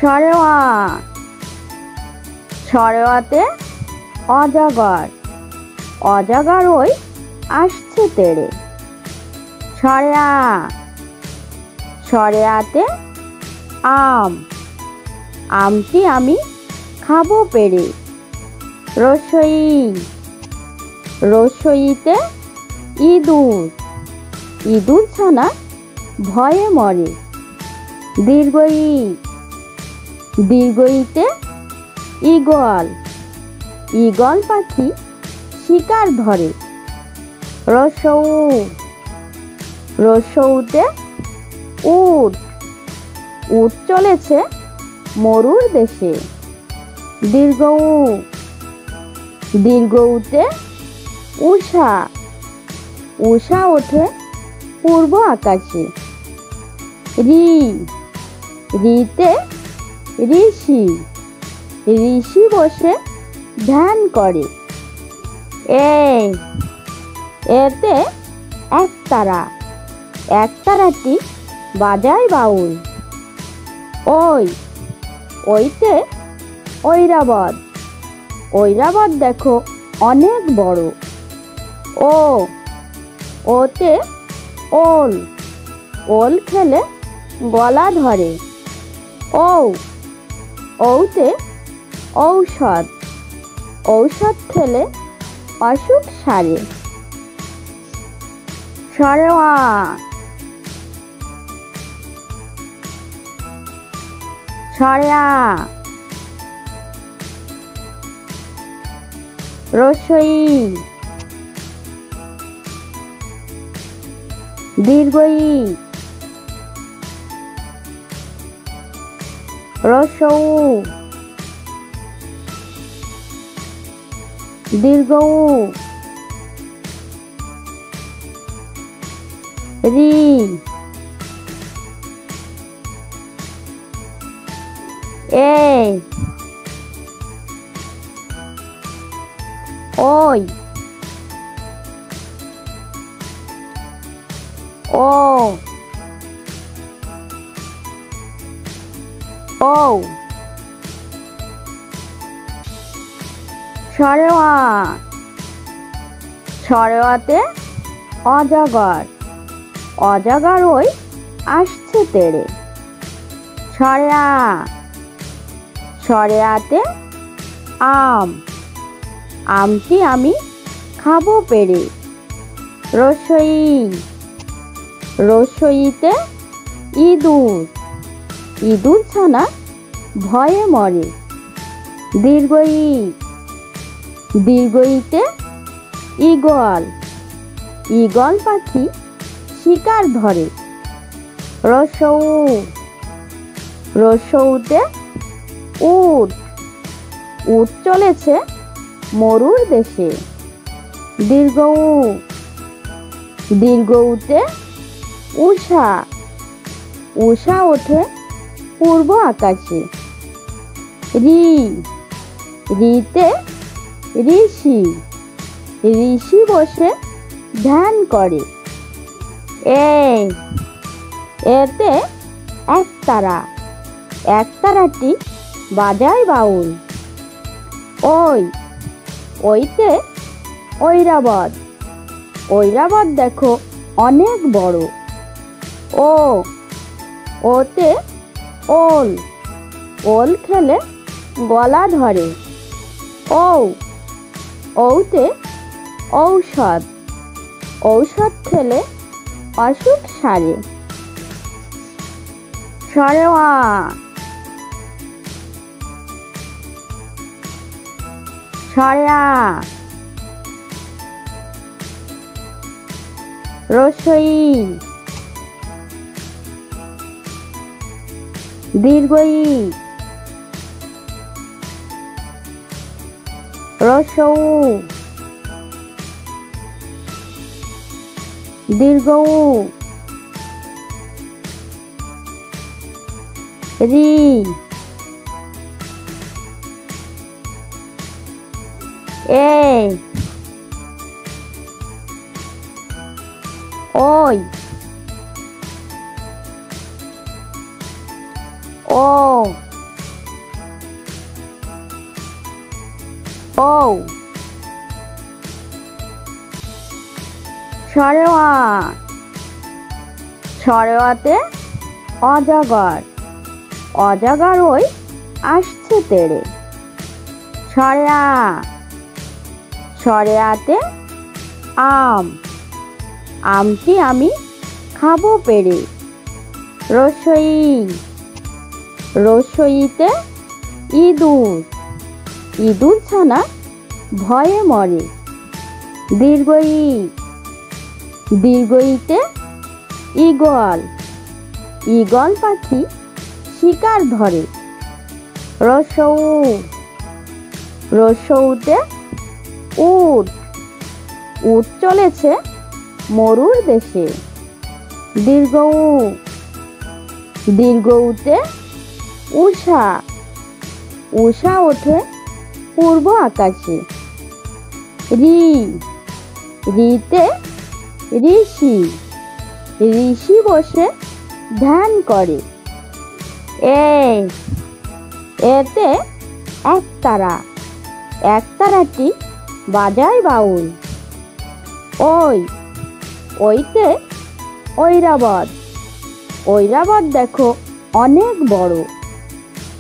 সরেওয়া। সরেওয়াতে অজগর, অজগর ওই আসছে তেড়ে। সরেয়া। সরেয়াতে আম, আমটি আমি খাবো পেড়ে। রসই। রসইতে ইঁদুর, ইঁদুর ছানা ভয়ে মরে। দীর্ঘই। দীর্ঘইতে ঈগল, ঈগল পাখি শিকার ধরে। রসৌ। রসৌতে উট, উট চলেছে মরুর দেশে। দীর্ঘউ। দীর্ঘউতে উষা, উষা ওঠে পূর্ব আকাশে। রি। রিতে ঋষি, ঋষি বসে ধ্যান করে। এ। এতে একতারা, একতারাটি বাজায় বাউল। ওই। ওইতে ঐরাবত, ঐরাবত দেখো অনেক বড়। ও। ওতে ওল, ওল খেলে গলা ধরে। ঔ। ঔতে ঔষধ, ঔষধ খেলে অসুখ সারে। সরেওয়া। সরেয়া। রসই। দীর্ঘই। রসৌ। দীর্ঘউ। রি। এ। ওই। ও। ঔ। সরেওয়া। সরেওয়াতে অজগর, অজগর ওই আসছে তেড়ে। সরেয়া। সরেয়াতে আম, আমটি আমি খাবো পেড়ে। রসই। রসইতে ইঁদুর, ইঁদুর ছানা ভয়ে মরে। দীর্ঘই। দীর্ঘইতে ঈগল, ঈগল পাখি শিকার ধরে। রসৌ। রসৌতে উট, উট চলেছে মরুর দেশে। দীর্ঘউ। দীর্ঘউতে উষা, উষা ওঠে পূর্ব আকাশে। রি। রিতে ঋষি, ঋষি বসে ধ্যান করে। এ। এতে একতারা, একতারাটি বাজায় বাউল। ওই। ওইতে ঐরাবত, ঐরাবত দেখো অনেক বড়। ও। ওতে ওল, ওল খেলে গলা ধরে। ঔ। ঔতে ঔষধ, ঔষধ খেলে অসুখ সারে। সরেওয়া। সরেয়া। রসই। দীর্ঘই। রসৌ। দীর্ঘউ। রি। এ। ওই। ও। ও সরেওয়া, সরেওয়াতে অজগর, অজগর ওই আসছে তেড়ে। সরেয়া, সরেয়াতে আম, আমটি আমি খাবো পেড়ে। রসই, রসইতে ইঁদুর, ইঁদুর ছানা ভয়ে মরে। দীর্ঘই, দীর্ঘইতে ঈগল, ঈগল পাখি শিকার ধরে। রসৌ, রসৌতে উট, উট চলেছে মরুর দেশে। দীর্ঘউ, দীর্ঘউতে উষা, উষা ওঠে পূর্ব আকাশে। রি, রিতে ঋষি, ঋষি বসে ধ্যান করে। এ, এতে একতারা, একতারাটি বাজায় বাউল। ওই, ওইতে ঐরাবত, ঐরাবত দেখো অনেক বড়।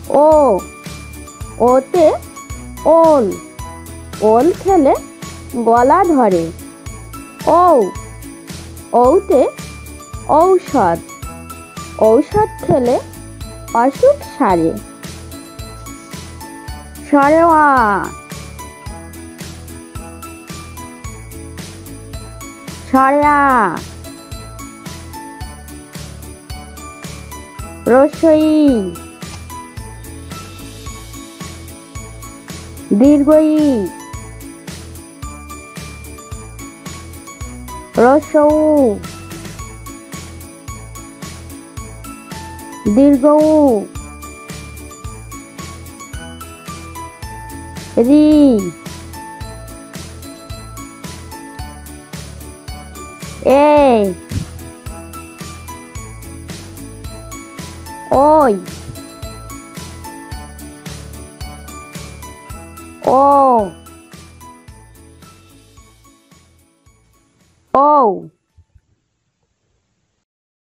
ও, ওতে ওল, ওল খেলে গলা ধরে। ঔ, ঔতে ঔষধ, ঔষধ খেলে অসুখ সারে। সরেওয়া, সরেয়া, রসই, দীর্ঘই, রসৌ, দীর্ঘউ, রি, এ, ওই, ও, ও।